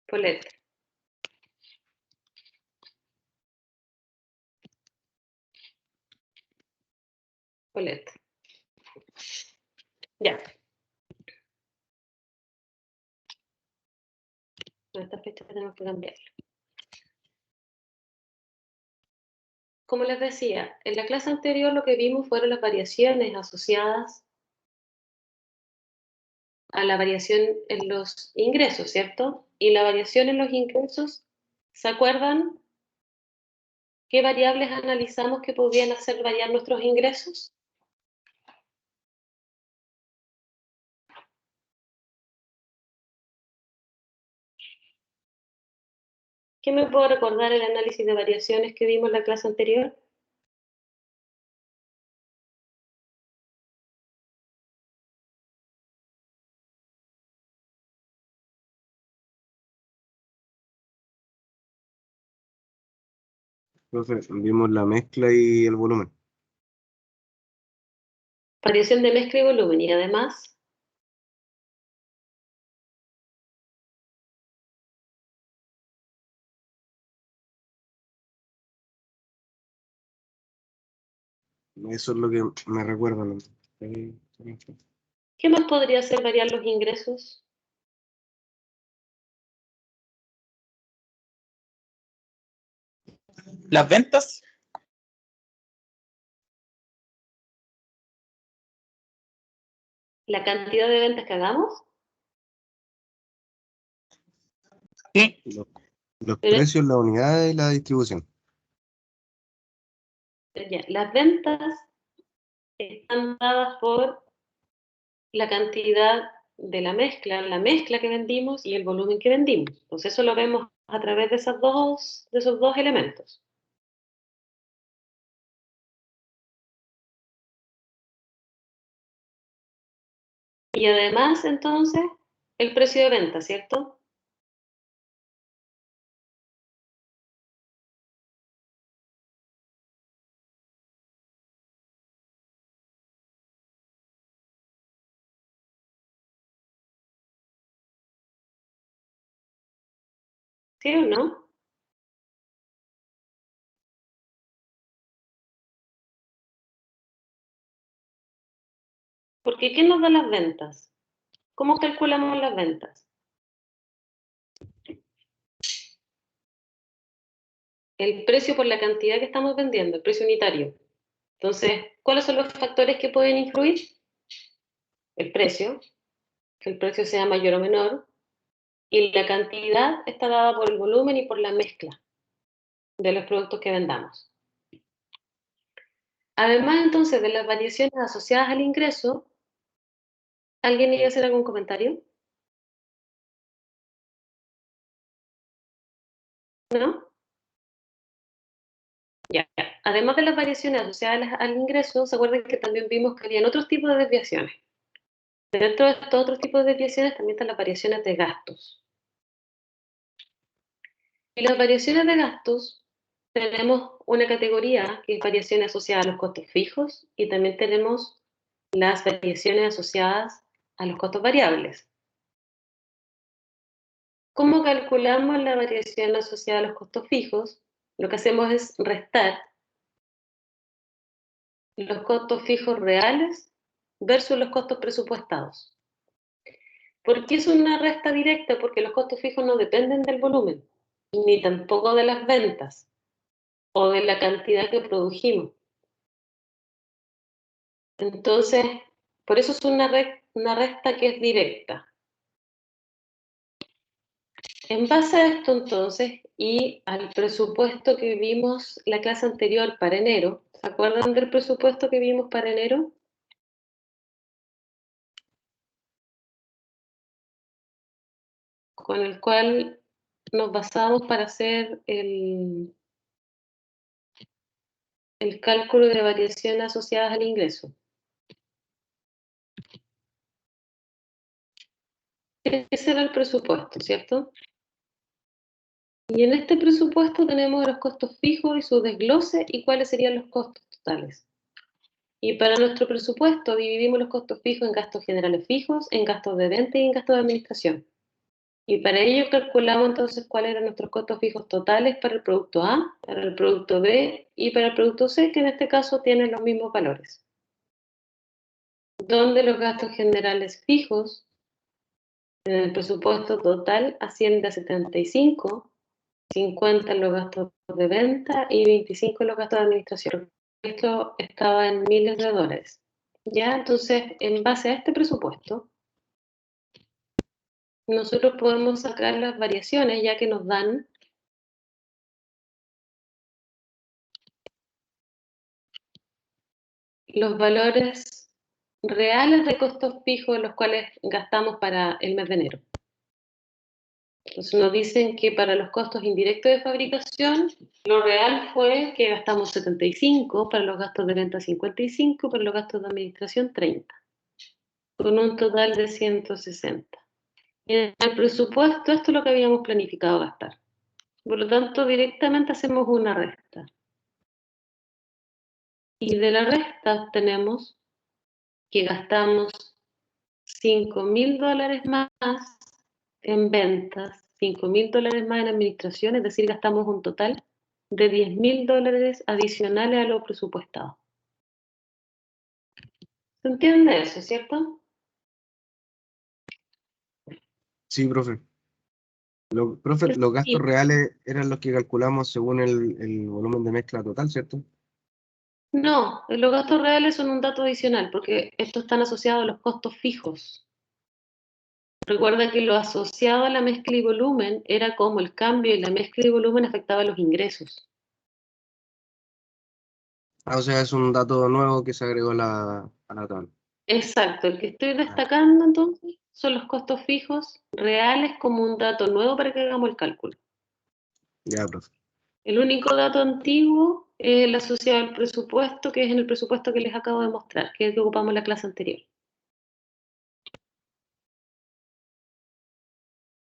Paulette. Paulette. Ya. Esta fecha tenemos que cambiarla. Como les decía, en la clase anterior lo que vimos fueron las variaciones asociadas a la variación en los ingresos, ¿cierto? Y la variación en los ingresos, ¿se acuerdan qué variables analizamos que podían hacer variar nuestros ingresos? ¿Qué me puedo recordar el análisis de variaciones que vimos en la clase anterior? Entonces, vimos la mezcla y el volumen. Variación de mezcla y volumen, y además, Eso es lo que me recuerda, ¿no? ¿qué más podría hacer variar los ingresos? Las ventas, ¿La cantidad de ventas que hagamos? sí, Los Pero, precios, la unidad y la distribución. ya, las ventas están dadas por la cantidad de la mezcla que vendimos y el volumen que vendimos. Entonces eso lo vemos a través de esos dos elementos. Y además, entonces, el precio de venta, ¿cierto? ¿Sí o no? Porque ¿qué nos da las ventas? ¿Cómo calculamos las ventas? El precio por la cantidad que estamos vendiendo, el precio unitario. Entonces, ¿cuáles son los factores que pueden influir? El precio, que el precio sea mayor o menor, y la cantidad está dada por el volumen y por la mezcla de los productos que vendamos. Además, entonces, de las variaciones asociadas al ingreso, ¿alguien iba a hacer algún comentario? ¿No? Ya. Además de las variaciones asociadas al ingreso, ¿se acuerdan que también vimos que habían otros tipos de desviaciones? Dentro de estos otros tipos de desviaciones también están las variaciones de gastos. Y las variaciones de gastos, tenemos una categoría que es variaciones asociadas a los costos fijos y también tenemos las variaciones asociadas a los costos variables. ¿Cómo calculamos la variación asociada a los costos fijos? Lo que hacemos es restar los costos fijos reales versus los costos presupuestados. ¿Por qué es una resta directa? Porque los costos fijos no dependen del volumen, ni tampoco de las ventas o de la cantidad que produjimos. Entonces, por eso es una resta que es directa. En base a esto, entonces, y al presupuesto que vimos la clase anterior para enero, ¿se acuerdan del presupuesto que vimos para enero? Con el cual nos basamos para hacer el cálculo de variaciones asociadas al ingreso. Ese era el presupuesto, ¿cierto? Y en este presupuesto tenemos los costos fijos y su desglose y cuáles serían los costos totales. Y para nuestro presupuesto dividimos los costos fijos en gastos generales fijos, en gastos de venta y en gastos de administración. Y para ello calculamos entonces cuáles eran nuestros costos fijos totales para el producto A, para el producto B y para el producto C, que en este caso tienen los mismos valores. Donde los gastos generales fijos en el presupuesto total asciende a 75, 50 en los gastos de venta y 25 en los gastos de administración. Esto estaba en miles de dólares. Ya, entonces, en base a este presupuesto, nosotros podemos sacar las variaciones ya que nos dan los valores reales de costos fijos los cuales gastamos para el mes de enero. Entonces nos dicen que para los costos indirectos de fabricación, lo real fue que gastamos 75, para los gastos de venta 55, para los gastos de administración 30, con un total de 160. Y en el presupuesto esto es lo que habíamos planificado gastar. Por lo tanto, directamente hacemos una resta. Y de la resta obtenemos que gastamos $5.000 más en ventas, $5.000 más en administración, es decir, gastamos un total de $10.000 adicionales a lo presupuestado. ¿Se entiende eso, cierto? Sí, profe. Profe, los gastos Sí. reales eran los que calculamos según el volumen de mezcla total, ¿cierto? No, los gastos reales son un dato adicional porque estos están asociados a los costos fijos. Recuerda que lo asociado a la mezcla y volumen era como el cambio y la mezcla y volumen afectaba a los ingresos. Ah, o sea, es un dato nuevo que se agregó a la tabla. Exacto, el que estoy Ah, destacando entonces son los costos fijos reales como un dato nuevo para que hagamos el cálculo. ya, profe. El único dato antiguo es el asociado al presupuesto, que es en el presupuesto que les acabo de mostrar, que es el que ocupamos en la clase anterior.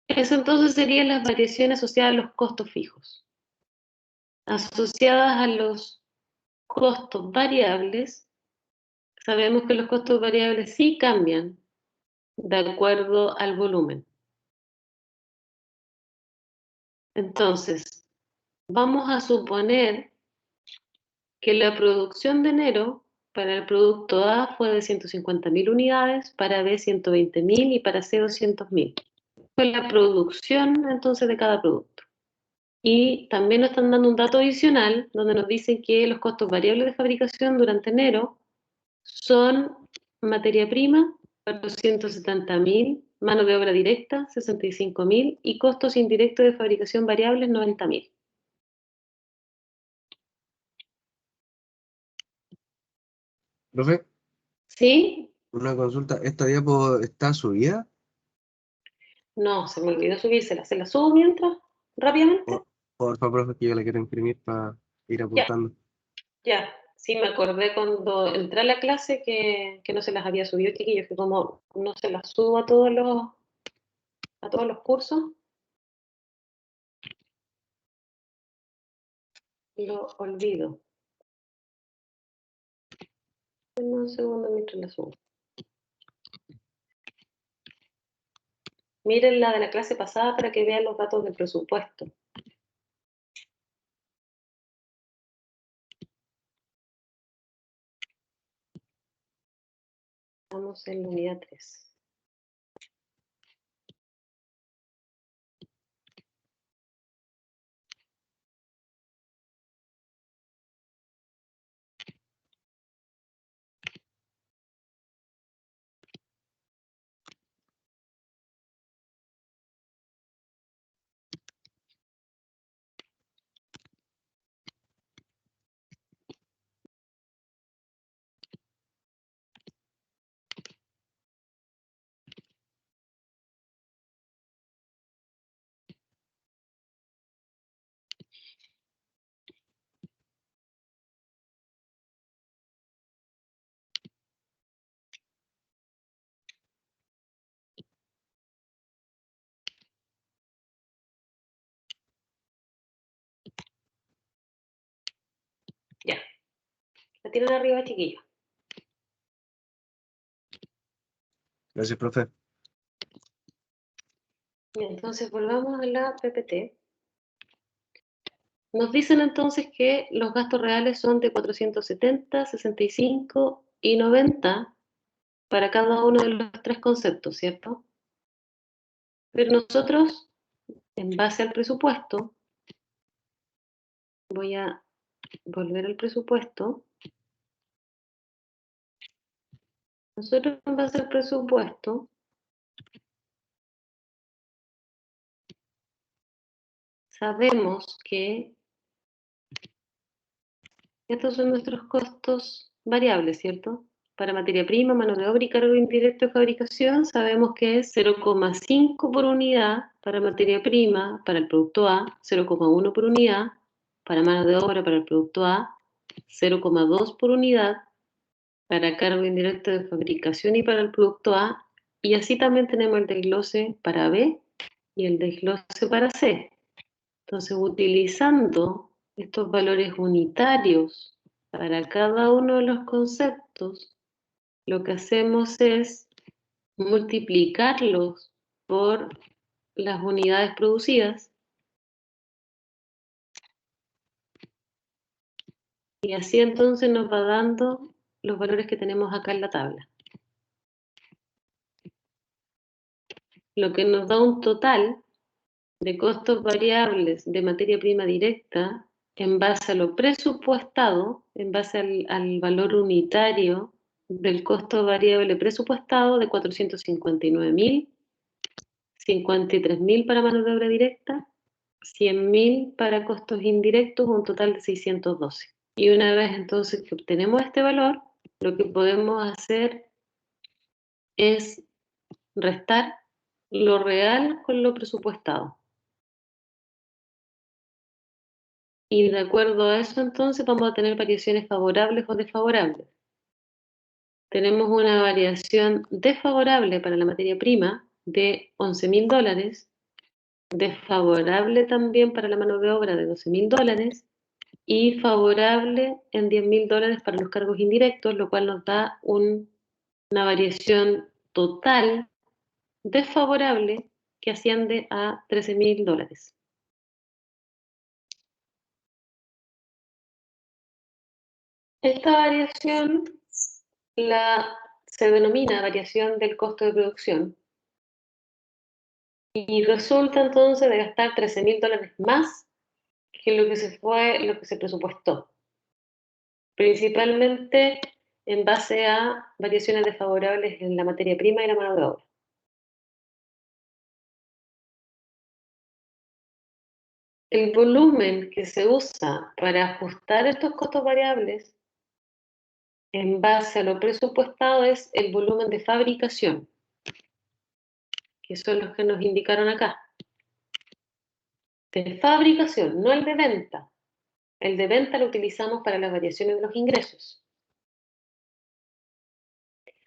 Eso entonces serían las variaciones asociadas a los costos fijos. Asociadas a los costos variables, sabemos que los costos variables sí cambian de acuerdo al volumen. Entonces, vamos a suponer que la producción de enero para el producto A fue de 150.000 unidades, para B 120.000 y para C 200.000. Fue la producción entonces de cada producto. Y también nos están dando un dato adicional donde nos dicen que los costos variables de fabricación durante enero son materia prima, 470.000, mano de obra directa, 65.000 y costos indirectos de fabricación variables, 90.000. Profe, ¿Sí? una consulta. ¿Esta diapo está subida? No, se me olvidó subírsela. ¿Se la subo mientras? ¿Rápidamente? Por favor, profe, que yo la quiero imprimir para ir Ya, apuntando. ya. Sí, me acordé cuando entré a la clase que no se las había subido, chiquillos, que como no se las subo a todos los cursos, lo olvido. Denme un segundo mientras la subo. Miren la de la clase pasada para que vean los datos del presupuesto. Estamos en la unidad 3. Ya. La tienen arriba, chiquillos. Gracias, profe. Entonces volvamos a la PPT. Nos dicen entonces que los gastos reales son de 470, 65 y 90 para cada uno de los tres conceptos, ¿cierto? Pero nosotros, en base al presupuesto, voy a volver al presupuesto. Nosotros, en base al presupuesto, sabemos que estos son nuestros costos variables, ¿cierto? Para materia prima, mano de obra y cargo indirecto de fabricación, sabemos que es 0,5 por unidad para materia prima, para el producto A, 0,1 por unidad, para mano de obra, para el producto A, 0,2 por unidad, para cargo indirecto de fabricación y para el producto A, y así también tenemos el desglose para B y el desglose para C. Entonces, utilizando estos valores unitarios para cada uno de los conceptos, lo que hacemos es multiplicarlos por las unidades producidas y así entonces nos va dando los valores que tenemos acá en la tabla. Lo que nos da un total de costos variables de materia prima directa en base a lo presupuestado, en base al valor unitario del costo variable presupuestado de 459.000, 53.000 para mano de obra directa, 100.000 para costos indirectos, un total de 612. Y una vez entonces que obtenemos este valor, lo que podemos hacer es restar lo real con lo presupuestado. Y de acuerdo a eso, entonces, vamos a tener variaciones favorables o desfavorables. Tenemos una variación desfavorable para la materia prima de 11.000 dólares, desfavorable también para la mano de obra de 12.000 dólares y favorable en 10.000 dólares para los cargos indirectos, lo cual nos da una variación total desfavorable que asciende a 13.000 dólares. Esta variación se denomina variación del costo de producción y resulta entonces de gastar 13.000 dólares más que lo que se presupuestó, principalmente en base a variaciones desfavorables en la materia prima y la mano de obra. El volumen que se usa para ajustar estos costos variables en base a lo presupuestado es el volumen de fabricación, que son los que nos indicaron acá. De fabricación, no el de venta. El de venta lo utilizamos para las variaciones de los ingresos.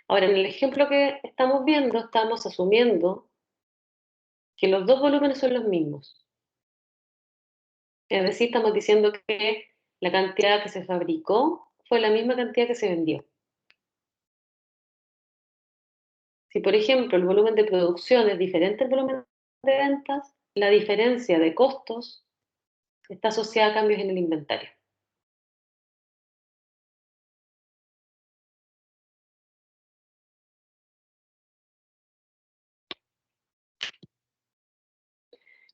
Ahora, en el ejemplo que estamos viendo, estamos asumiendo que los dos volúmenes son los mismos. Es decir, estamos diciendo que la cantidad que se fabricó fue la misma cantidad que se vendió. Si, por ejemplo, el volumen de producción es diferente al volumen de ventas, la diferencia de costos está asociada a cambios en el inventario.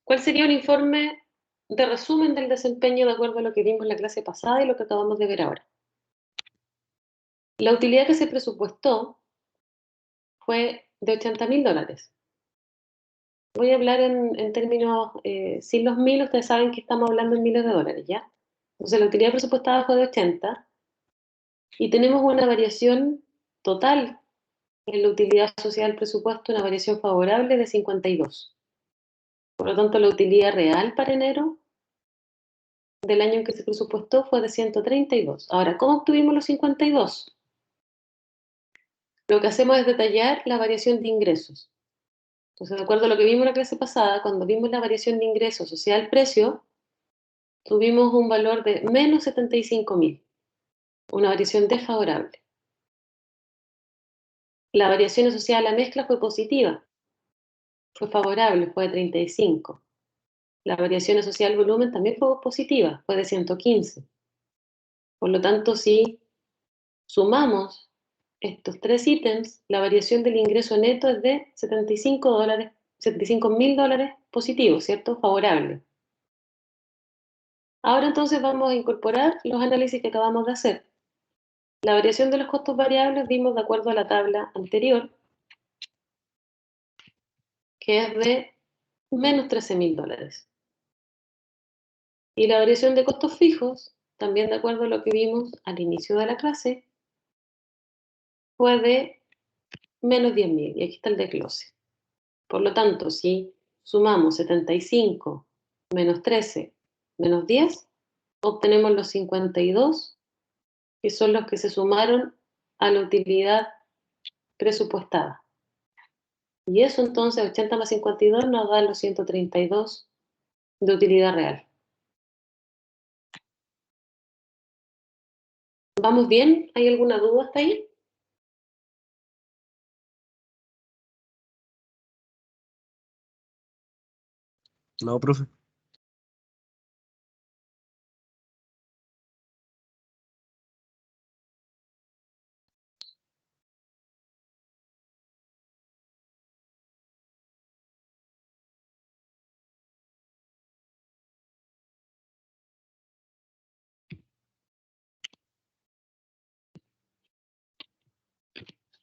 ¿Cuál sería un informe de resumen del desempeño de acuerdo a lo que vimos en la clase pasada y lo que acabamos de ver ahora? La utilidad que se presupuestó fue de 80.000 dólares. Voy a hablar en términos, sin los mil, ustedes saben que estamos hablando en miles de dólares, ¿ya? Entonces la utilidad presupuestada fue de 80 y tenemos una variación total en la utilidad social del presupuesto, una variación favorable de 52. Por lo tanto, la utilidad real para enero del año en que se presupuestó fue de 132. Ahora, ¿cómo obtuvimos los 52? Lo que hacemos es detallar la variación de ingresos. Entonces, de acuerdo a lo que vimos en la clase pasada, cuando vimos la variación de ingresos asociada al precio, tuvimos un valor de menos 75.000, una variación desfavorable. La variación asociada a la mezcla fue positiva, fue favorable, fue de 35. La variación asociada al volumen también fue positiva, fue de 115. Por lo tanto, si sumamos estos tres ítems, la variación del ingreso neto es de $75, $75.000 positivos, ¿cierto? Favorable. Ahora entonces vamos a incorporar los análisis que acabamos de hacer. La variación de los costos variables vimos de acuerdo a la tabla anterior, que es de menos $13.000. Y la variación de costos fijos, también de acuerdo a lo que vimos al inicio de la clase, fue de menos 10.000. Y aquí está el desglose. Por lo tanto, si sumamos 75 menos 13 menos 10, obtenemos los 52, que son los que se sumaron a la utilidad presupuestada. Y eso entonces, 80 más 52, nos da los 132 de utilidad real. ¿Vamos bien? ¿Hay alguna duda hasta ahí? No, profe.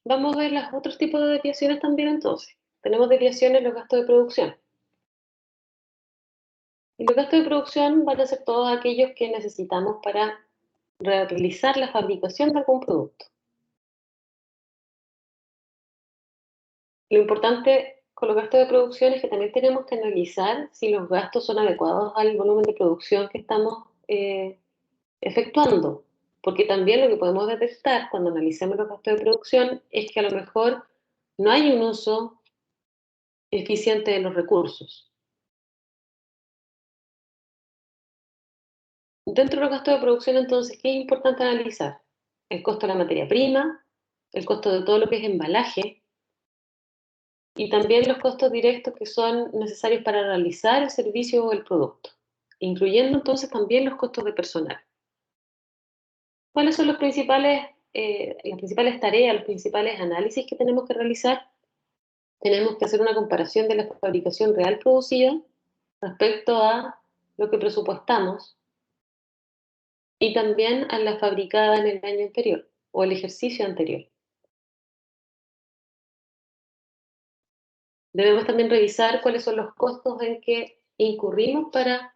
Vamos a ver los otros tipos de desviaciones también entonces. Tenemos desviaciones en los gastos de producción. Y los gastos de producción van a ser todos aquellos que necesitamos para realizar la fabricación de algún producto. Lo importante con los gastos de producción es que también tenemos que analizar si los gastos son adecuados al volumen de producción que estamos efectuando. Porque también lo que podemos detectar cuando analicemos los gastos de producción es que a lo mejor no hay un uso eficiente de los recursos. Dentro de los gastos de producción, entonces, ¿qué es importante analizar? El costo de la materia prima, el costo de todo lo que es embalaje y también los costos directos que son necesarios para realizar el servicio o el producto, incluyendo entonces también los costos de personal. ¿Cuáles son las principales tareas, los principales análisis que tenemos que realizar? Tenemos que hacer una comparación de la fabricación real producida respecto a lo que presupuestamos y también a la fabricada en el año anterior o el ejercicio anterior. Debemos también revisar cuáles son los costos en que incurrimos para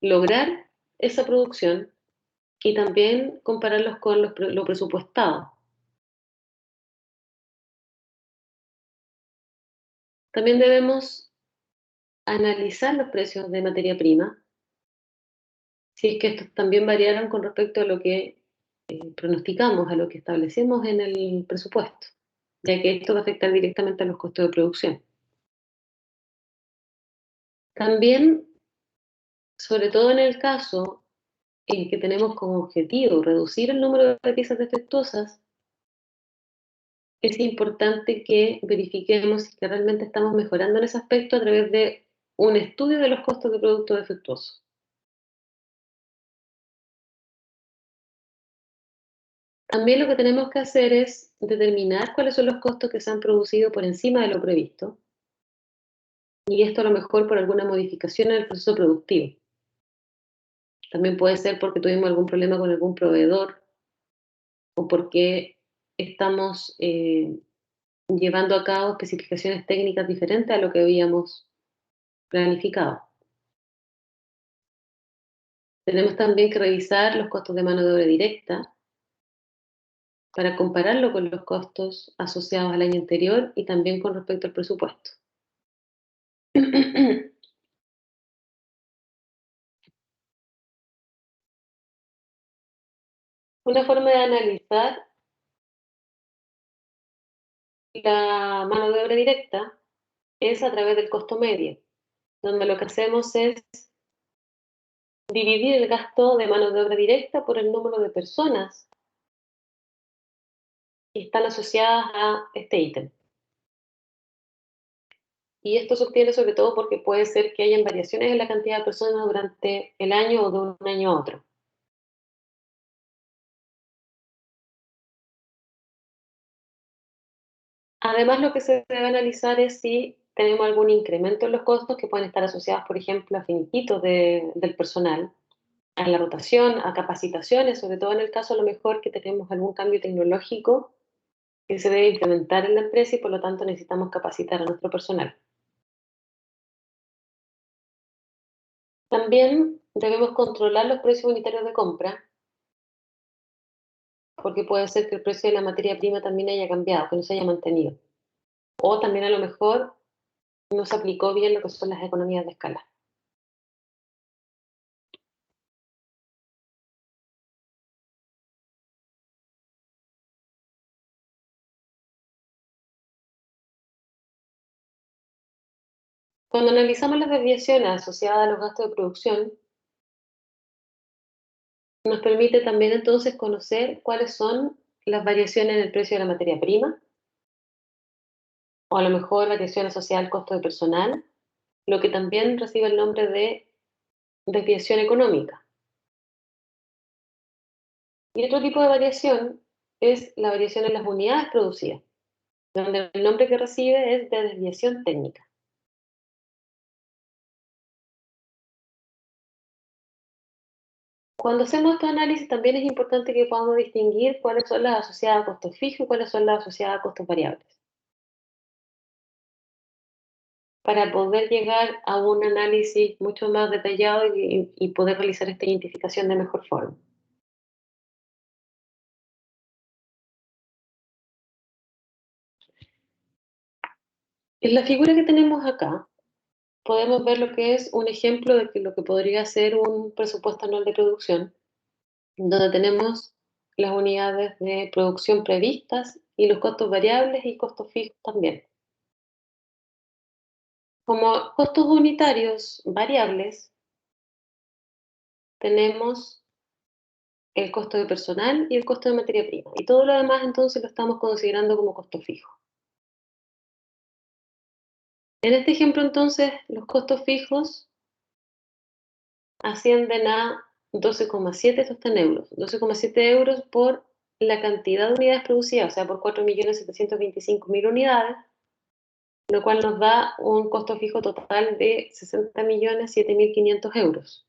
lograr esa producción y también compararlos con lo presupuestado. También debemos analizar los precios de materia prima, si es que estos también variaron con respecto a lo que pronosticamos, a lo que establecemos en el presupuesto, ya que esto va a afectar directamente a los costos de producción. También, sobre todo en el caso en que tenemos como objetivo reducir el número de piezas defectuosas, es importante que verifiquemos si que realmente estamos mejorando en ese aspecto a través de un estudio de los costos de producto defectuoso. También lo que tenemos que hacer es determinar cuáles son los costos que se han producido por encima de lo previsto, y esto a lo mejor por alguna modificación en el proceso productivo. También puede ser porque tuvimos algún problema con algún proveedor o porque estamos llevando a cabo especificaciones técnicas diferentes a lo que habíamos planificado. Tenemos también que revisar los costos de mano de obra directa para compararlo con los costos asociados al año anterior y también con respecto al presupuesto. Una forma de analizar la mano de obra directa es a través del costo medio, donde lo que hacemos es dividir el gasto de mano de obra directa por el número de personas que están asociadas a este ítem. y esto se obtiene sobre todo porque puede ser que hayan variaciones en la cantidad de personas durante el año o de un año a otro. Además, lo que se debe analizar es si tenemos algún incremento en los costos que pueden estar asociados, por ejemplo, a finiquitos del personal, a la rotación, a capacitaciones, sobre todo en el caso a lo mejor que tenemos algún cambio tecnológico que se debe implementar en la empresa y por lo tanto necesitamos capacitar a nuestro personal. También debemos controlar los precios unitarios de compra, porque puede ser que el precio de la materia prima también haya cambiado, que no se haya mantenido. O también a lo mejor no se aplicó bien lo que son las economías de escala. Cuando analizamos las desviaciones asociadas a los gastos de producción, nos permite también entonces conocer cuáles son las variaciones en el precio de la materia prima, o a lo mejor variación asociada al costo de personal, lo que también recibe el nombre de desviación económica. Y otro tipo de variación es la variación en las unidades producidas, donde el nombre que recibe es de desviación técnica. Cuando hacemos estos análisis también es importante que podamos distinguir cuáles son las asociadas a costos fijos y cuáles son las asociadas a costos variables, para poder llegar a un análisis mucho más detallado y poder realizar esta identificación de mejor forma. En la figura que tenemos acá, podemos ver lo que es un ejemplo de lo que podría ser un presupuesto anual de producción, donde tenemos las unidades de producción previstas y los costos variables y costos fijos también. Como costos unitarios variables, tenemos el costo de personal y el costo de materia prima. Y todo lo demás entonces lo estamos considerando como costo fijo. En este ejemplo entonces los costos fijos ascienden a 12,7, esto está en euros, 12,7 euros por la cantidad de unidades producidas, o sea, por 4.725.000 unidades, lo cual nos da un costo fijo total de 60.007.500 euros.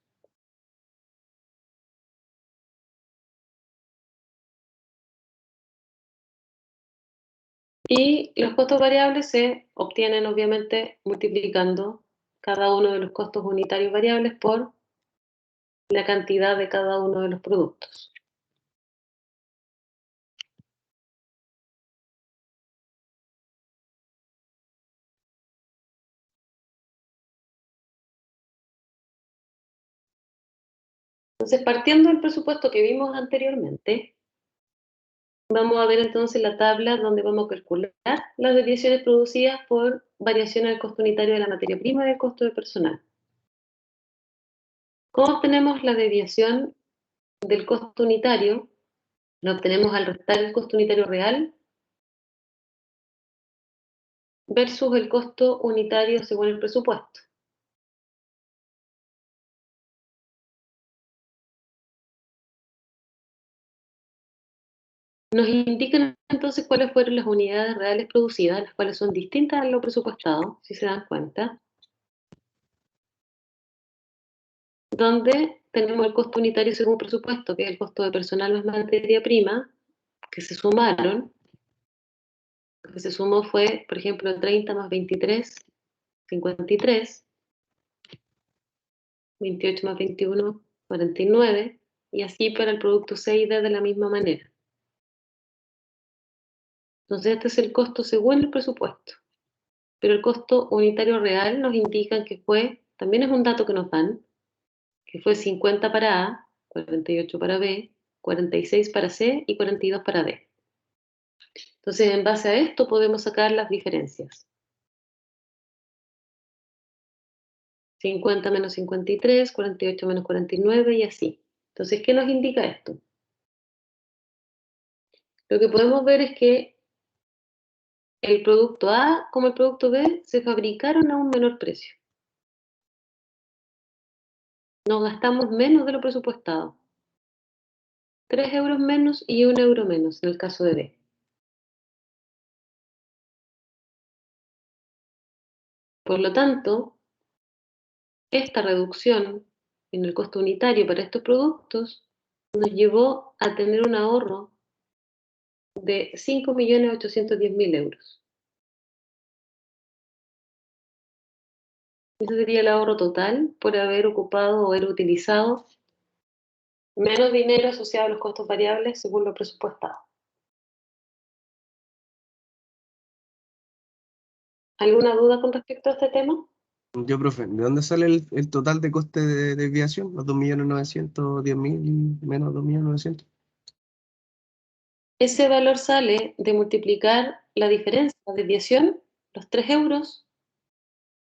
Y los costos variables se obtienen obviamente multiplicando cada uno de los costos unitarios variables por la cantidad de cada uno de los productos. Entonces, partiendo del presupuesto que vimos anteriormente, vamos a ver entonces la tabla donde vamos a calcular las desviaciones producidas por variación del costo unitario de la materia prima y del costo de personal. ¿Cómo obtenemos la desviación del costo unitario? Lo obtenemos al restar el costo unitario real versus el costo unitario según el presupuesto. Nos indican entonces cuáles fueron las unidades reales producidas, las cuales son distintas a lo presupuestado, si se dan cuenta, donde tenemos el costo unitario según presupuesto, que es el costo de personal más materia prima, que se sumaron. Lo que se sumó fue, por ejemplo, 30 más 23, 53, 28 más 21, 49, y así para el producto C y D de la misma manera. Entonces este es el costo según el presupuesto. Pero el costo unitario real nos indican que fue, también es un dato que nos dan, que fue 50 para A, 48 para B, 46 para C y 42 para D. Entonces, en base a esto podemos sacar las diferencias. 50 menos 53, 48 menos 49 y así. Entonces, ¿qué nos indica esto? Lo que podemos ver es que el producto A como el producto B se fabricaron a un menor precio. Nos gastamos menos de lo presupuestado. 3 euros menos y 1 euro menos en el caso de B. Por lo tanto, esta reducción en el costo unitario para estos productos nos llevó a tener un ahorro de 5.810.000 euros. Ese sería el ahorro total por haber ocupado o haber utilizado menos dinero asociado a los costos variables según lo presupuestado. ¿Alguna duda con respecto a este tema? Yo, profe, ¿de dónde sale el total de coste de desviación? Los 2.910.000 menos 2.900.000. Ese valor sale de multiplicar la diferencia de desviación, los 3 euros,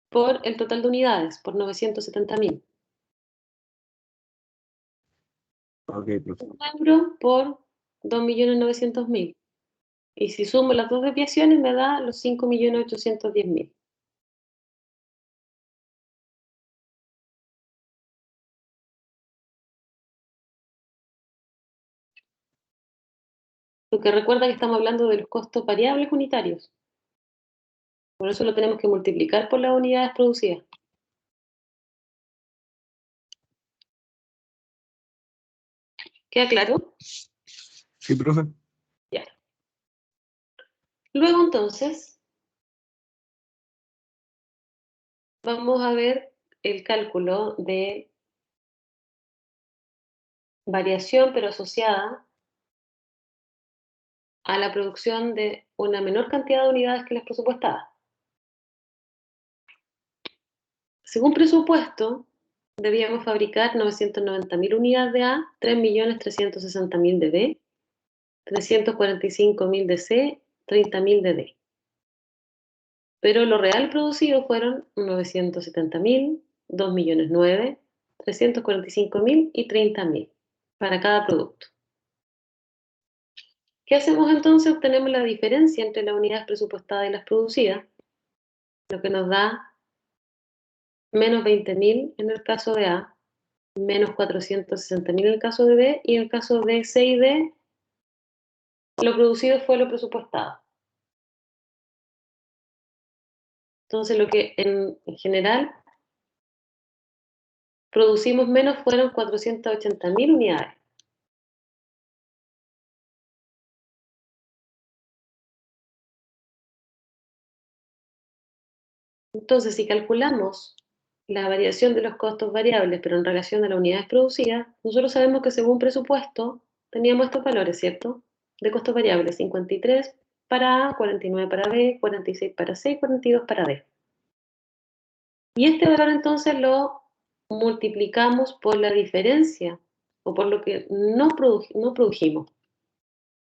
por el total de unidades, por 970.000. Ok, profe. 1 euro por 2.900.000. Y si sumo las dos desviaciones me da los 5.810.000. Porque recuerda que estamos hablando de los costos variables unitarios. Por eso lo tenemos que multiplicar por las unidades producidas. ¿Queda claro? Sí, profe. Ya. Luego entonces, vamos a ver el cálculo de variación, pero asociada a la producción de una menor cantidad de unidades que las presupuestadas. Según presupuesto, debíamos fabricar 990.000 unidades de A, 3.360.000 de B, 345.000 de C, 30.000 de D. Pero lo real producido fueron 970.000, 2.009.000, 345.000 y 30.000 para cada producto. ¿Qué hacemos entonces? Obtenemos la diferencia entre las unidades presupuestadas y las producidas, lo que nos da menos 20.000 en el caso de A, menos 460.000 en el caso de B, y en el caso de C y D, lo producido fue lo presupuestado. Entonces, lo que en general producimos menos fueron 480.000 unidades. Entonces, si calculamos la variación de los costos variables, pero en relación a las unidades producidas, nosotros sabemos que según presupuesto teníamos estos valores, ¿cierto? De costos variables, 53 para A, 49 para B, 46 para C y 42 para D. Y este valor entonces lo multiplicamos por la diferencia, o por lo que no produjimos.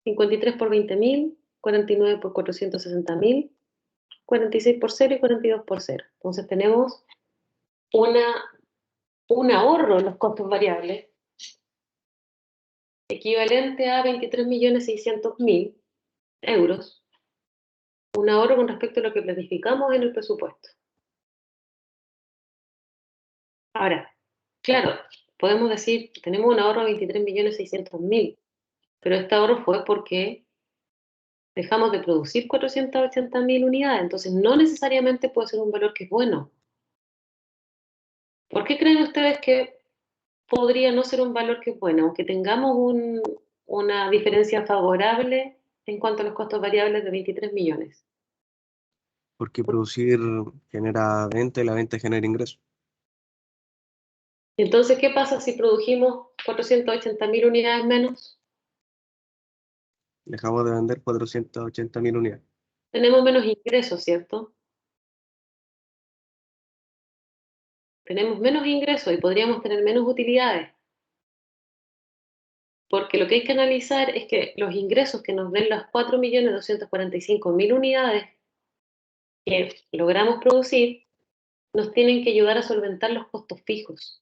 53 por 20.000, 49 por 460.000, 46 por 0 y 42 por 0. Entonces tenemos un ahorro en los costos variables equivalente a 23.600.000 euros, un ahorro con respecto a lo que planificamos en el presupuesto. Ahora, claro, podemos decir, tenemos un ahorro de 23.600.000, pero este ahorro fue porque dejamos de producir 480.000 unidades, entonces no necesariamente puede ser un valor que es bueno. ¿Por qué creen ustedes que podría no ser un valor que es bueno, aunque tengamos una diferencia favorable en cuanto a los costos variables de 23 millones? Porque producir genera venta y la venta genera ingreso. Entonces, ¿qué pasa si produjimos 480.000 unidades menos? Dejamos de vender 480.000 unidades. Tenemos menos ingresos, ¿cierto? Tenemos menos ingresos y podríamos tener menos utilidades. Porque lo que hay que analizar es que los ingresos que nos den las 4.245.000 unidades que logramos producir nos tienen que ayudar a solventar los costos fijos.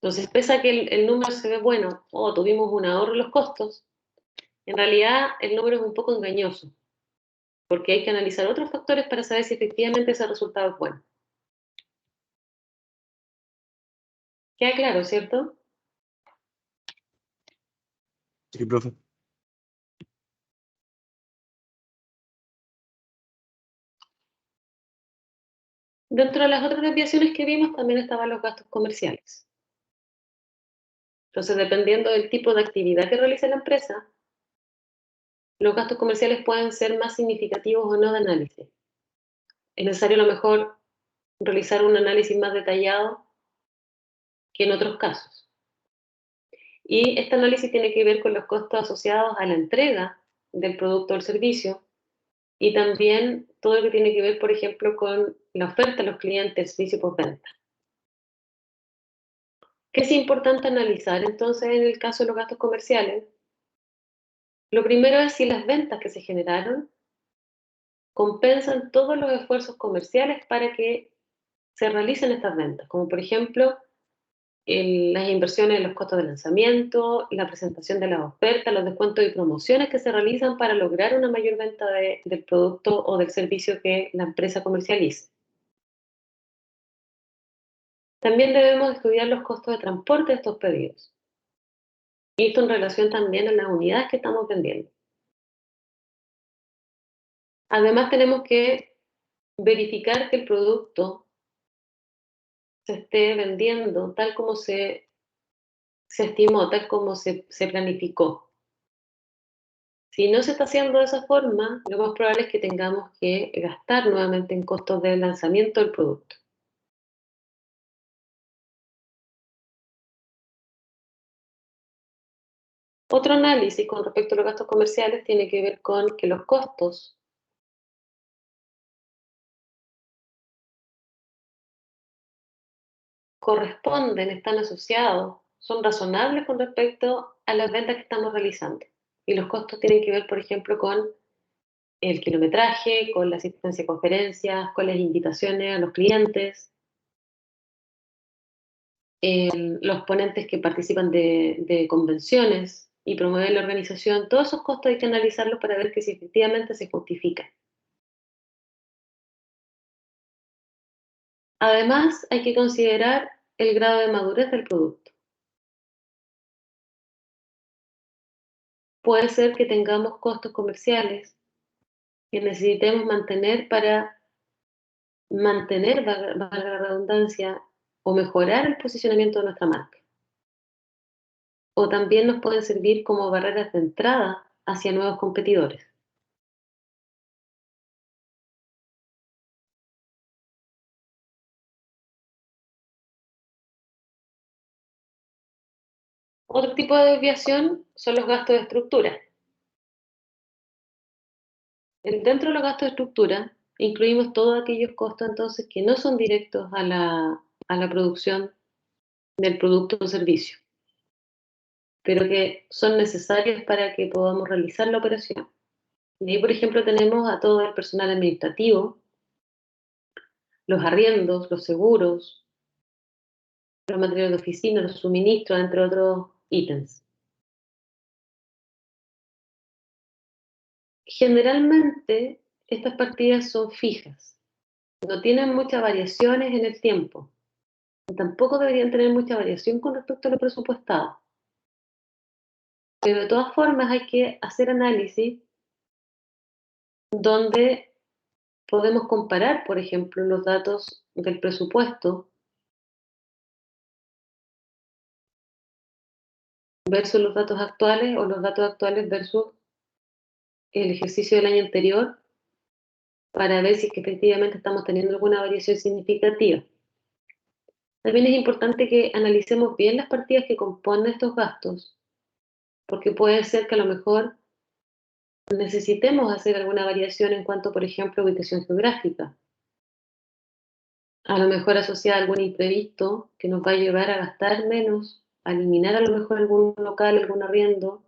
Entonces, pese a que el número se ve bueno, o tuvimos un ahorro en los costos, en realidad el número es un poco engañoso. porque hay que analizar otros factores para saber si efectivamente ese resultado es bueno. ¿Queda claro, cierto? Sí, profe. Dentro de las otras desviaciones que vimos también estaban los gastos comerciales. Entonces, dependiendo del tipo de actividad que realice la empresa, los gastos comerciales pueden ser más significativos o no de análisis. Es necesario a lo mejor realizar un análisis más detallado que en otros casos. Y este análisis tiene que ver con los costos asociados a la entrega del producto o el servicio y también todo lo que tiene que ver, por ejemplo, con la oferta a los clientes, el servicio postventa. ¿Qué es importante analizar entonces en el caso de los gastos comerciales? Lo primero es si las ventas que se generaron compensan todos los esfuerzos comerciales para que se realicen estas ventas, como por ejemplo las inversiones en los costos de lanzamiento, la presentación de las ofertas, los descuentos y promociones que se realizan para lograr una mayor venta del producto o del servicio que la empresa comercializa. También debemos estudiar los costos de transporte de estos pedidos. Y esto en relación también a las unidades que estamos vendiendo. Además tenemos que verificar que el producto se esté vendiendo tal como se estimó, tal como se planificó. Si no se está haciendo de esa forma, lo más probable es que tengamos que gastar nuevamente en costos de lanzamiento del producto. Otro análisis con respecto a los gastos comerciales tiene que ver con que los costos corresponden, están asociados, son razonables con respecto a las ventas que estamos realizando. Y los costos tienen que ver, por ejemplo, con el kilometraje, con la asistencia a conferencias, con las invitaciones a los clientes, los ponentes que participan de convenciones y promueven la organización. Todos esos costos hay que analizarlos para ver que si efectivamente se justifican. Además, hay que considerar el grado de madurez del producto. Puede ser que tengamos costos comerciales que necesitemos mantener para mantener, valga la redundancia, o mejorar el posicionamiento de nuestra marca. O también nos pueden servir como barreras de entrada hacia nuevos competidores. Otro tipo de desviación son los gastos de estructura. Dentro de los gastos de estructura incluimos todos aquellos costos entonces que no son directos a la producción del producto o servicio, pero que son necesarios para que podamos realizar la operación. Y ahí, por ejemplo, tenemos a todo el personal administrativo, los arriendos, los seguros, los materiales de oficina, los suministros, entre otros ítems. Generalmente, estas partidas son fijas, no tienen muchas variaciones en el tiempo. Tampoco deberían tener mucha variación con respecto a lo presupuestado. Pero de todas formas hay que hacer análisis donde podemos comparar, por ejemplo, los datos del presupuesto versus los datos actuales o los datos actuales versus el ejercicio del año anterior para ver si es que efectivamente estamos teniendo alguna variación significativa. También es importante que analicemos bien las partidas que componen estos gastos, porque puede ser que a lo mejor necesitemos hacer alguna variación en cuanto, por ejemplo, a ubicación geográfica. A lo mejor asociada a algún imprevisto que nos va a llevar a gastar menos, a eliminar a lo mejor algún local, algún arriendo,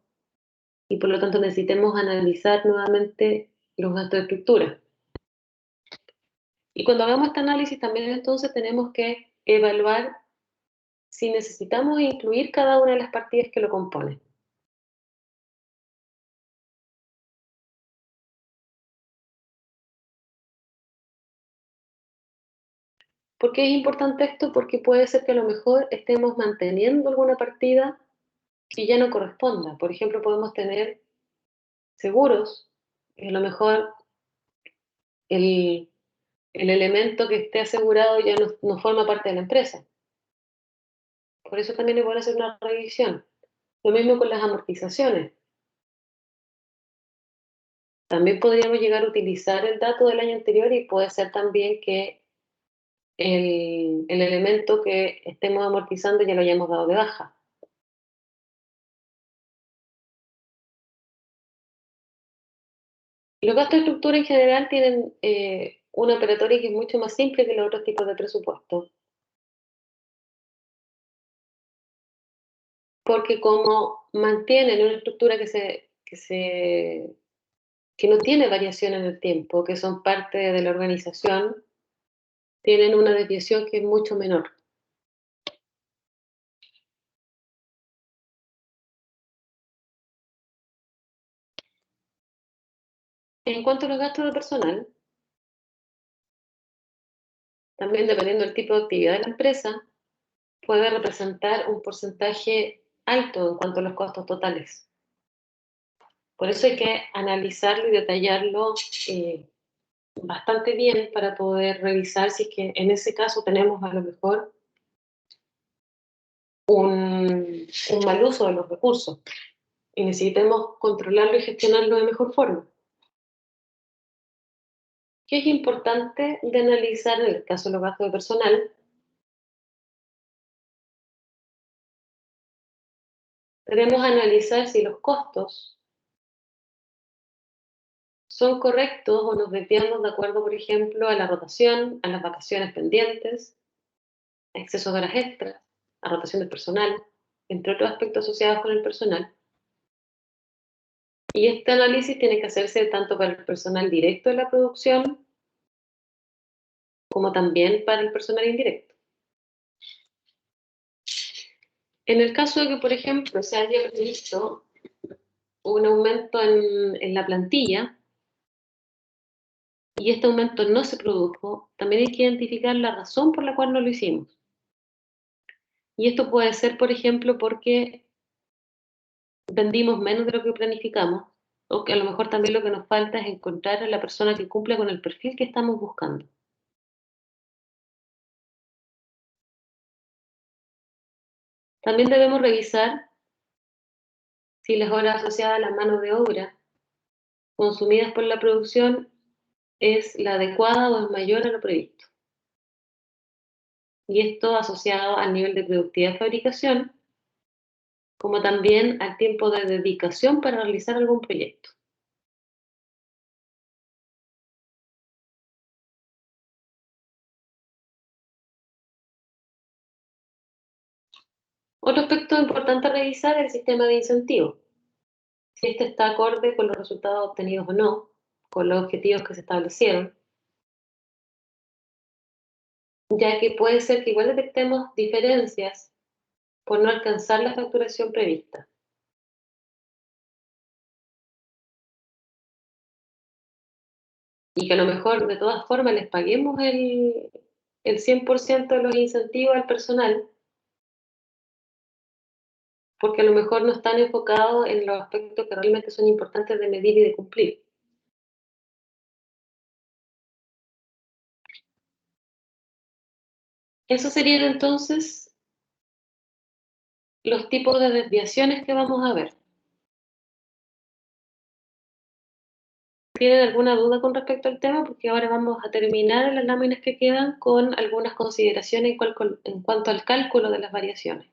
y por lo tanto necesitemos analizar nuevamente los gastos de estructura. Y cuando hagamos este análisis también entonces tenemos que evaluar si necesitamos incluir cada una de las partidas que lo componen. ¿Por qué es importante esto? Porque puede ser que a lo mejor estemos manteniendo alguna partida que ya no corresponda. Por ejemplo, podemos tener seguros y a lo mejor el, el elemento que esté asegurado ya no forma parte de la empresa. Por eso también es bueno hacer una revisión. Lo mismo con las amortizaciones. También podríamos llegar a utilizar el dato del año anterior y puede ser también que el elemento que estemos amortizando ya lo hayamos dado de baja. Los gastos de estructura en general tienen una operatoria que es mucho más simple que los otros tipos de presupuesto. Porque como mantienen una estructura que no tiene variación en el tiempo, que son parte de la organización, tienen una desviación que es mucho menor. En cuanto a los gastos de personal, también dependiendo del tipo de actividad de la empresa, puede representar un porcentaje alto en cuanto a los costos totales. Por eso hay que analizarlo y detallarlo bastante bien para poder revisar si es que en ese caso tenemos a lo mejor un mal uso de los recursos y necesitemos controlarlo y gestionarlo de mejor forma. ¿Qué es importante de analizar en el caso de los gastos de personal? Debemos analizar si los costos son correctos o nos desviamos de acuerdo, por ejemplo, a la rotación, a las vacaciones pendientes, a exceso de horas extras, a rotación del personal, entre otros aspectos asociados con el personal. Y este análisis tiene que hacerse tanto para el personal directo de la producción como también para el personal indirecto. En el caso de que, por ejemplo, se haya previsto un aumento en la plantilla y este aumento no se produjo, también hay que identificar la razón por la cual no lo hicimos. Y esto puede ser, por ejemplo, porque vendimos menos de lo que planificamos, o que a lo mejor también lo que nos falta es encontrar a la persona que cumpla con el perfil que estamos buscando. También debemos revisar si las horas asociadas a la mano de obra consumidas por la producción es la adecuada o es mayor a lo previsto. Y esto asociado al nivel de productividad de fabricación, como también al tiempo de dedicación para realizar algún proyecto. Otro aspecto importante a revisar es el sistema de incentivos. Si este está acorde con los resultados obtenidos o no, con los objetivos que se establecieron, ya que puede ser que igual detectemos diferencias por no alcanzar la facturación prevista. Y que a lo mejor de todas formas les paguemos el 100% de los incentivos al personal, porque a lo mejor no están enfocados en los aspectos que realmente son importantes de medir y de cumplir. Esos serían entonces los tipos de desviaciones que vamos a ver. ¿Tienen alguna duda con respecto al tema? Porque ahora vamos a terminar las láminas que quedan con algunas consideraciones en cuanto al cálculo de las variaciones.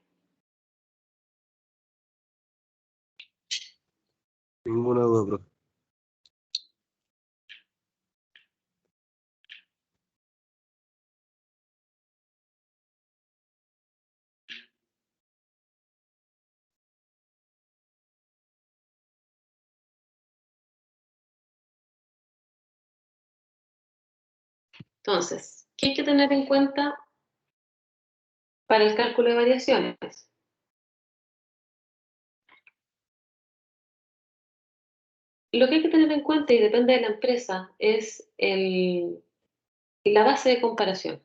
Ninguna duda, profe. Entonces, ¿qué hay que tener en cuenta para el cálculo de variaciones? Lo que hay que tener en cuenta, y depende de la empresa, es la base de comparación.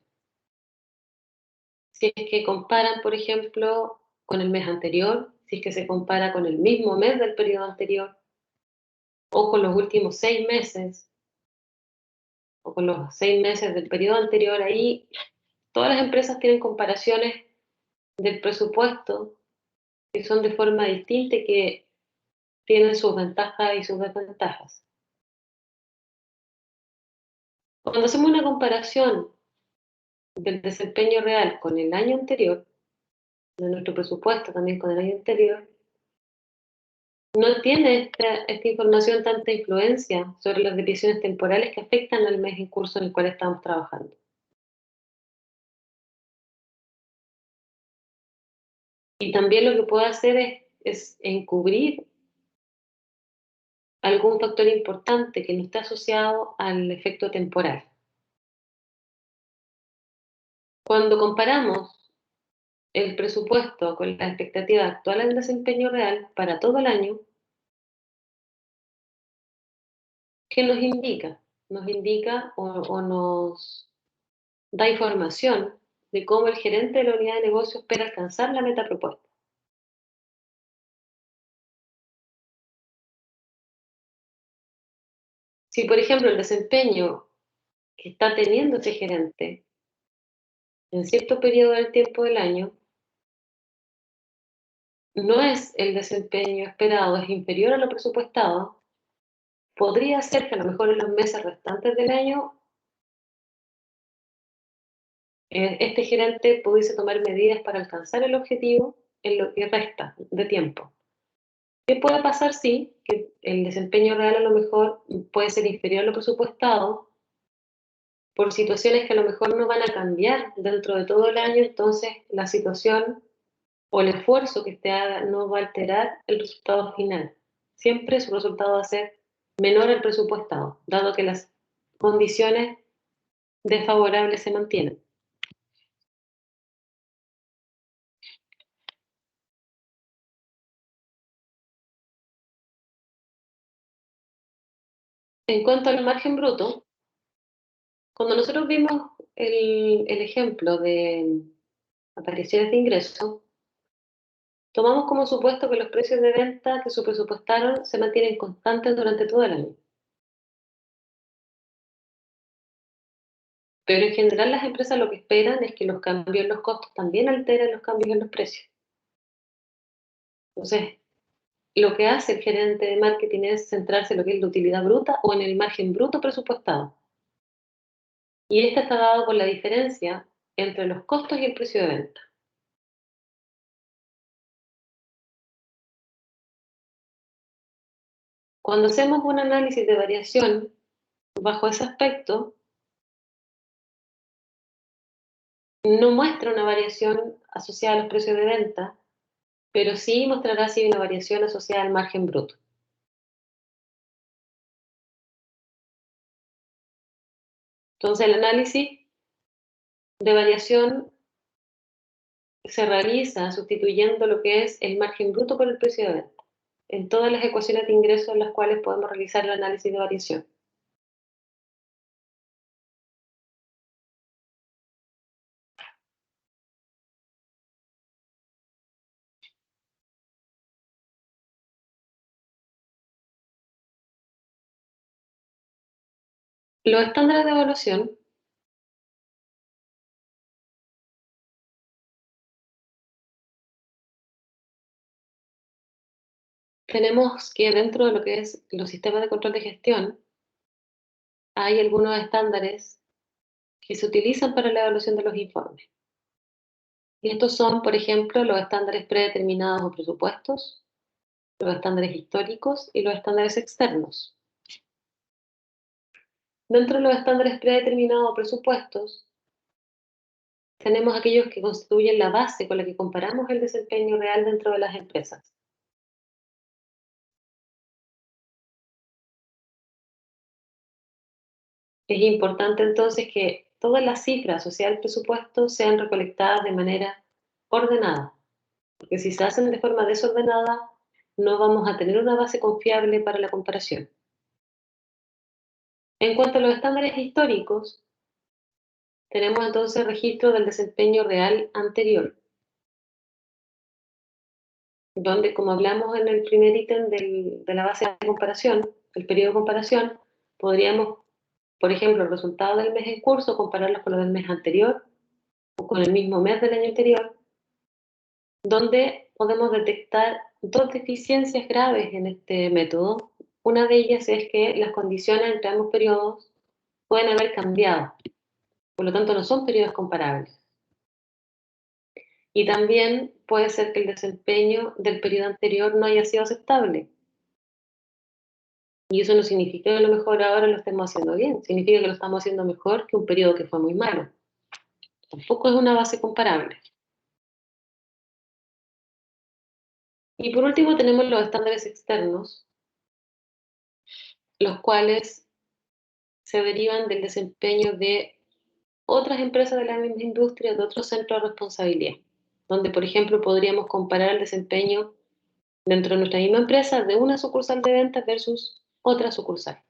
si es que comparan, por ejemplo, con el mes anterior, si es que se compara con el mismo mes del periodo anterior, o con los últimos 6 meses, o con los 6 meses del periodo anterior. Ahí todas las empresas tienen comparaciones del presupuesto que son de forma distinta y que tienen sus ventajas y sus desventajas. Cuando hacemos una comparación del desempeño real con el año anterior, de nuestro presupuesto también con el año anterior, no tiene esta información tanta influencia sobre las desviaciones temporales que afectan al mes en curso en el cual estamos trabajando. Y también lo que puede hacer es encubrir algún factor importante que no está asociado al efecto temporal. Cuando comparamos el presupuesto con la expectativa actual del desempeño real para todo el año, ¿qué nos indica? Nos indica o nos da información de cómo el gerente de la unidad de negocio espera alcanzar la meta propuesta. Si, por ejemplo, el desempeño que está teniendo ese gerente en cierto periodo del tiempo del año no es el desempeño esperado, es inferior a lo presupuestado, podría ser que a lo mejor en los meses restantes del año este gerente pudiese tomar medidas para alcanzar el objetivo en lo que resta de tiempo. ¿Qué puede pasar? Sí, que el desempeño real a lo mejor puede ser inferior a lo presupuestado por situaciones que a lo mejor no van a cambiar dentro de todo el año, entonces la situación o el esfuerzo que usted haga no va a alterar el resultado final. Siempre su resultado va a ser menor al presupuestado, dado que las condiciones desfavorables se mantienen. En cuanto al margen bruto, cuando nosotros vimos el ejemplo de apariciones de ingresos, tomamos como supuesto que los precios de venta que se presupuestaron se mantienen constantes durante todo el año. Pero en general las empresas lo que esperan es que los cambios en los costos también alteren los cambios en los precios. Entonces, lo que hace el gerente de marketing es centrarse en lo que es la utilidad bruta o en el margen bruto presupuestado. Y este está dado por la diferencia entre los costos y el precio de venta. Cuando hacemos un análisis de variación bajo ese aspecto, no muestra una variación asociada a los precios de venta, pero sí mostrará si hay una variación asociada al margen bruto. Entonces, el análisis de variación se realiza sustituyendo lo que es el margen bruto por el precio de venta en todas las ecuaciones de ingresos en las cuales podemos realizar el análisis de variación. Los estándares de evaluación tenemos que dentro de lo que es los sistemas de control de gestión hay algunos estándares que se utilizan para la evaluación de los informes. Y estos son, por ejemplo, los estándares predeterminados o presupuestos, los estándares históricos y los estándares externos. Dentro de los estándares predeterminados o presupuestos, tenemos aquellos que constituyen la base con la que comparamos el desempeño real dentro de las empresas. Es importante entonces que todas las cifras asociadas al presupuesto sean recolectadas de manera ordenada, porque si se hacen de forma desordenada, no vamos a tener una base confiable para la comparación. En cuanto a los estándares históricos, tenemos entonces registro del desempeño real anterior, donde, como hablamos en el primer ítem de la base de comparación, el periodo de comparación, podríamos, por ejemplo, el resultado del mes en curso, compararlos con los del mes anterior o con el mismo mes del año anterior, donde podemos detectar dos deficiencias graves en este método. Una de ellas es que las condiciones entre ambos periodos pueden haber cambiado, por lo tanto no son periodos comparables. Y también puede ser que el desempeño del periodo anterior no haya sido aceptable. Y eso no significa que a lo mejor ahora lo estemos haciendo bien, significa que lo estamos haciendo mejor que un periodo que fue muy malo. Tampoco es una base comparable. Y por último tenemos los estándares externos, los cuales se derivan del desempeño de otras empresas de la misma industria, de otros centros de responsabilidad, donde por ejemplo podríamos comparar el desempeño dentro de nuestra misma empresa de una sucursal de ventas versus otra sucursal.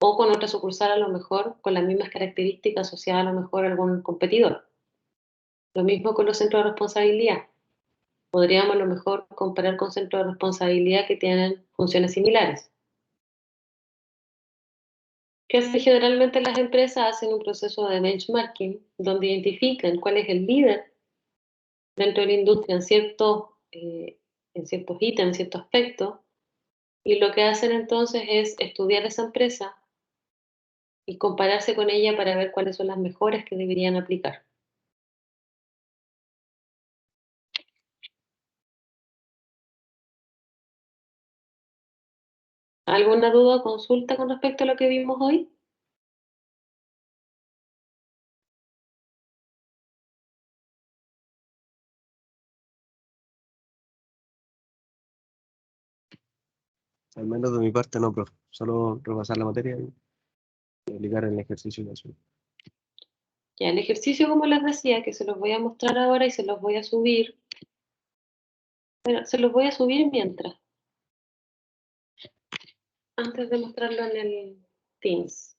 O con otra sucursal a lo mejor con las mismas características asociadas a lo mejor a algún competidor. Lo mismo con los centros de responsabilidad. Podríamos a lo mejor comparar con centros de responsabilidad que tienen funciones similares. ¿Qué hace generalmente las empresas? Hacen un proceso de benchmarking donde identifican cuál es el líder dentro de la industria en ciertos ítems, en ciertos aspectos, y lo que hacen entonces es estudiar esa empresa y compararse con ella para ver cuáles son las mejoras que deberían aplicar. ¿Alguna duda o consulta con respecto a lo que vimos hoy? Al menos de mi parte no, profe. Solo repasar la materia y aplicar el ejercicio de eso. Ya, el ejercicio, como les decía, que se los voy a mostrar ahora y se los voy a subir. Bueno, se los voy a subir mientras, antes de mostrarlo en el Teams.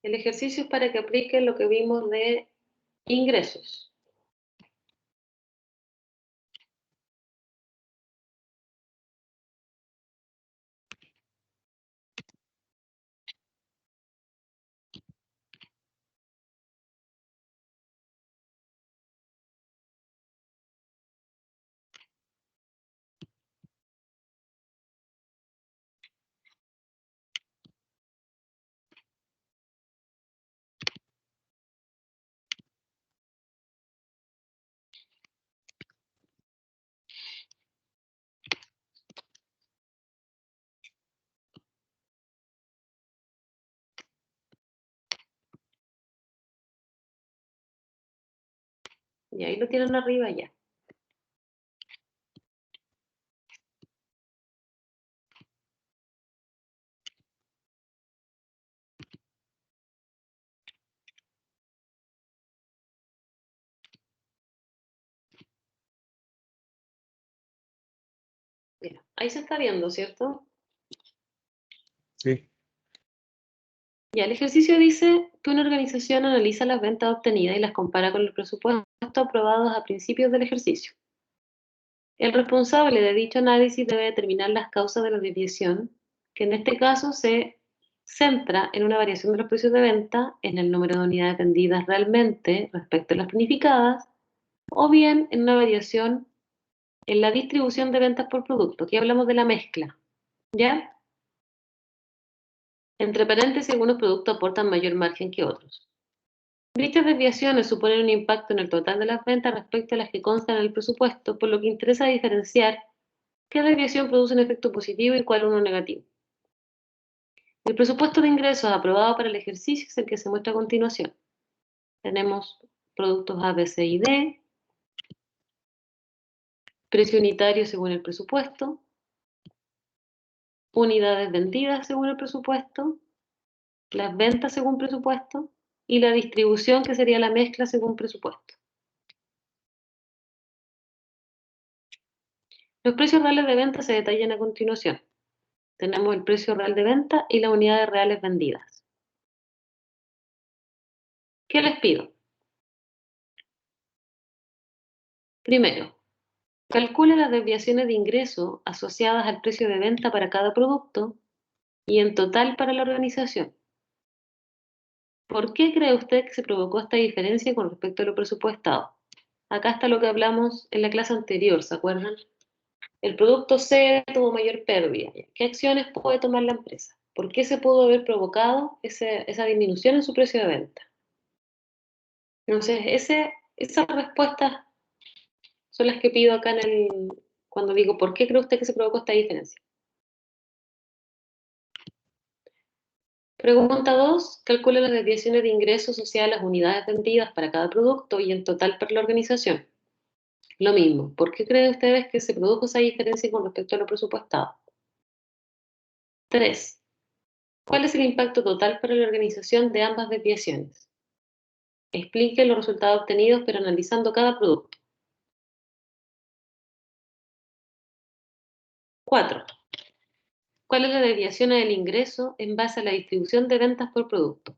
El ejercicio es para que apliquen lo que vimos de ingresos. Y ahí lo tienen arriba ya. Mira, ahí se está viendo, ¿cierto? Sí. Ya, el ejercicio dice que una organización analiza las ventas obtenidas y las compara con el presupuesto aprobados a principios del ejercicio. El responsable de dicho análisis debe determinar las causas de la desviación, que en este caso se centra en una variación de los precios de venta, en el número de unidades vendidas realmente respecto a las planificadas, o bien en una variación en la distribución de ventas por producto. Aquí hablamos de la mezcla, ¿ya? Entre paréntesis, algunos productos aportan mayor margen que otros. Dichas desviaciones suponen un impacto en el total de las ventas respecto a las que constan en el presupuesto, por lo que interesa diferenciar qué desviación produce un efecto positivo y cuál uno negativo. El presupuesto de ingresos aprobado para el ejercicio es el que se muestra a continuación. Tenemos productos A, B, C y D, precio unitario según el presupuesto, unidades vendidas según el presupuesto, las ventas según presupuesto y la distribución, que sería la mezcla según presupuesto. Los precios reales de venta se detallan a continuación. Tenemos el precio real de venta y las unidades reales vendidas. ¿Qué les pido? Primero, calcule las desviaciones de ingreso asociadas al precio de venta para cada producto y en total para la organización. ¿Por qué cree usted que se provocó esta diferencia con respecto a lo presupuestado? Acá está lo que hablamos en la clase anterior, ¿se acuerdan? El producto C tuvo mayor pérdida. ¿Qué acciones puede tomar la empresa? ¿Por qué se pudo haber provocado esa disminución en su precio de venta? Entonces, esas respuestas son las que pido acá cuando digo, ¿por qué cree usted que se provocó esta diferencia? Pregunta 2. Calcule las desviaciones de ingresos asociadas a las unidades vendidas para cada producto y en total para la organización. Lo mismo. ¿Por qué creen ustedes que se produjo esa diferencia con respecto a lo presupuestado? 3. ¿Cuál es el impacto total para la organización de ambas desviaciones? Explique los resultados obtenidos, pero analizando cada producto. 4. ¿Cuál es la desviación del ingreso en base a la distribución de ventas por producto?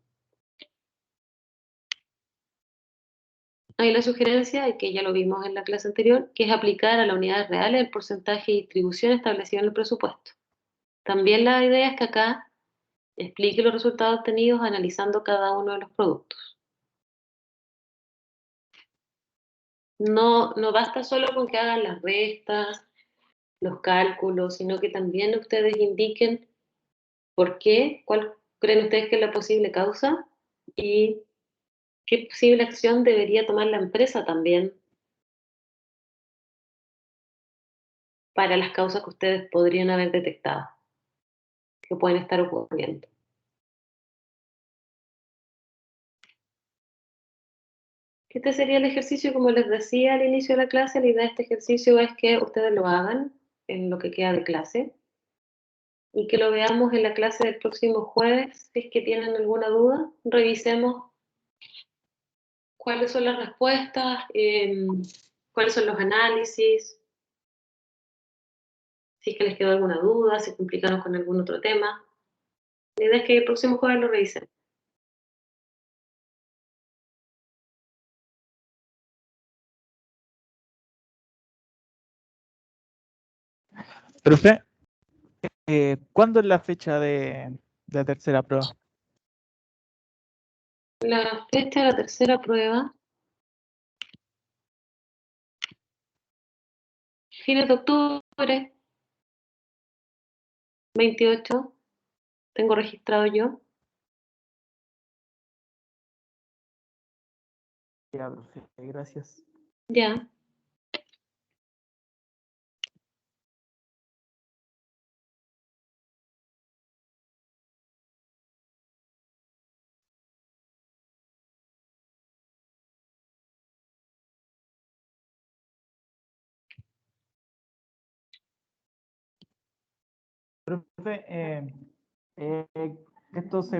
Hay la sugerencia, y que ya lo vimos en la clase anterior, que es aplicar a las unidades reales el porcentaje de distribución establecido en el presupuesto. También la idea es que acá explique los resultados obtenidos analizando cada uno de los productos. No basta solo con que hagan las restas, los cálculos, sino que también ustedes indiquen por qué, cuál creen ustedes que es la posible causa y qué posible acción debería tomar la empresa también para las causas que ustedes podrían haber detectado, que pueden estar ocurriendo. Este sería el ejercicio, como les decía al inicio de la clase, la idea de este ejercicio es que ustedes lo hagan en lo que queda de clase y que lo veamos en la clase del próximo jueves. Si es que tienen alguna duda, revisemos cuáles son las respuestas, cuáles son los análisis, si es que les quedó alguna duda, si complicaron con algún otro tema. La idea es que el próximo jueves lo revisen. Profe, ¿cuándo es la fecha de la tercera prueba? La fecha de la tercera prueba, fines de octubre, 28, tengo registrado yo. Ya, profe, gracias. Ya. Profe, eh, esto si,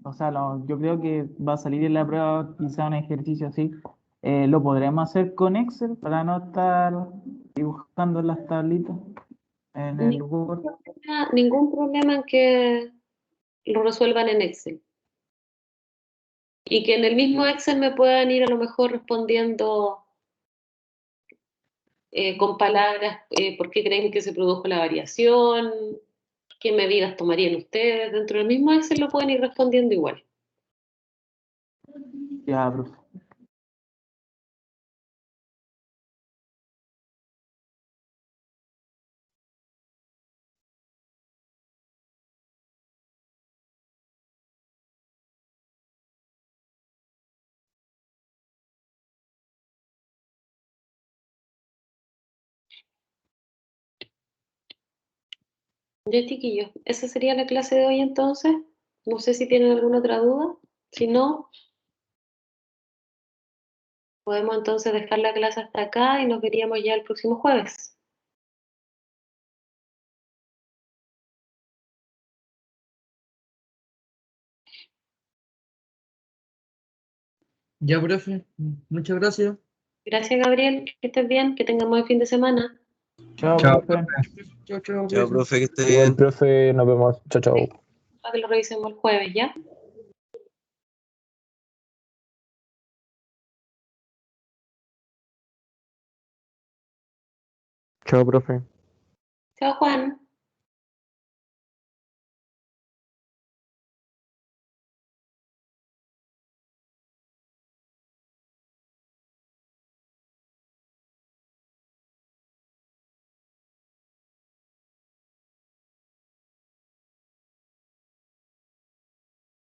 o sea, yo creo que va a salir en la prueba quizá un ejercicio así. ¿Lo podremos hacer con Excel para no estar dibujando las tablitas en el Word? Ningún problema en que lo resuelvan en Excel. Y que en el mismo Excel me puedan ir a lo mejor respondiendo con palabras por qué creen que se produjo la variación, qué medidas tomarían ustedes. Dentro del mismo Excel lo pueden ir respondiendo igual. Ya, profe. Ya, chiquillos, esa sería la clase de hoy entonces. No sé si tienen alguna otra duda. Si no, podemos entonces dejar la clase hasta acá y nos veríamos ya el próximo jueves. Ya, profe, muchas gracias. Gracias, Gabriel. Que estés bien, que tengamos el fin de semana. Chao, Chao, profe. Chao, chao, Chao, profe, que esté Igual, bien. profe, nos vemos. Chao, chao. Para que lo revisemos el jueves, ¿ya? Chao, profe. Chao, Juan.